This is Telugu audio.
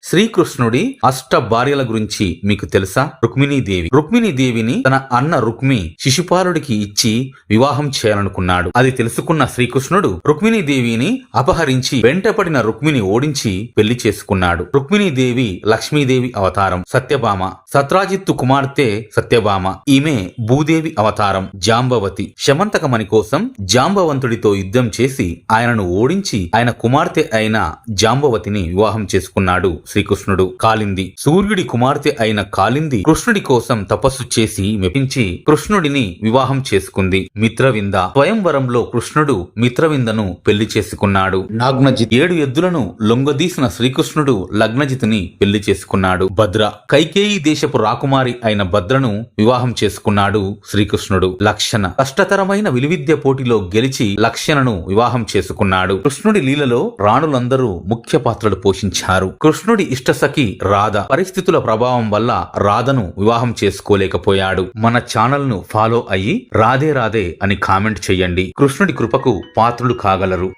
శ్రీకృష్ణుడి అష్ట భార్యల గురించి మీకు తెలుసా? రుక్మిణీదేవిని తన అన్న రుక్మి శిశుపాలుడికి ఇచ్చి వివాహం చేయాలనుకున్నాడు. అది తెలుసుకున్న శ్రీకృష్ణుడు రుక్మిణీదేవిని అపహరించి వెంటపడిన రుక్మిణి ఓడించి పెళ్లి చేసుకున్నాడు. రుక్మిణీదేవి లక్ష్మీదేవి అవతారం. సత్యభామ సత్రాజిత్తు కుమార్తె సత్యభామ. ఈమె భూదేవి అవతారం. జాంబవతి శమంతకమణి కోసం జాంబవంతుడితో యుద్ధం చేసి ఆయనను ఓడించి ఆయన కుమార్తె అయిన జాంబవతిని వివాహం చేసుకున్నాడు శ్రీకృష్ణుడు. కాలింది సూర్యుడి కుమార్తె అయిన కాలింది కృష్ణుడి కోసం తపస్సు చేసి మెప్పించి కృష్ణుడిని వివాహం చేసుకుంది. మిత్రవింద స్వయంవరంలో కృష్ణుడు మిత్రవిందను పెళ్లి చేసుకున్నాడు. నాగ్నజిత్ 7 ఎద్దులను లొంగదీసిన శ్రీకృష్ణుడు లగ్నజితుని పెళ్లి చేసుకున్నాడు. భద్ర కైకేయి దేశపు రాకుమారి అయిన భద్రను వివాహం చేసుకున్నాడు శ్రీకృష్ణుడు. లక్షణ కష్టతరమైన విలువిద్య పోటీలో గెలిచి లక్షణను వివాహం చేసుకున్నాడు. కృష్ణుడి లీలలో రాణులందరూ ముఖ్య పాత్రలు పోషించారు. కృష్ణుడి ఇష్టసఖి రాధ పరిస్థితుల ప్రభావం వల్ల రాధను వివాహం చేసుకోలేకపోయాడు. మన ఛానల్ ను ఫాలో అయ్యి రాధే రాధే అని కామెంట్ చెయ్యండి. కృష్ణుడి కృపకు పాత్రులు కాగలరు.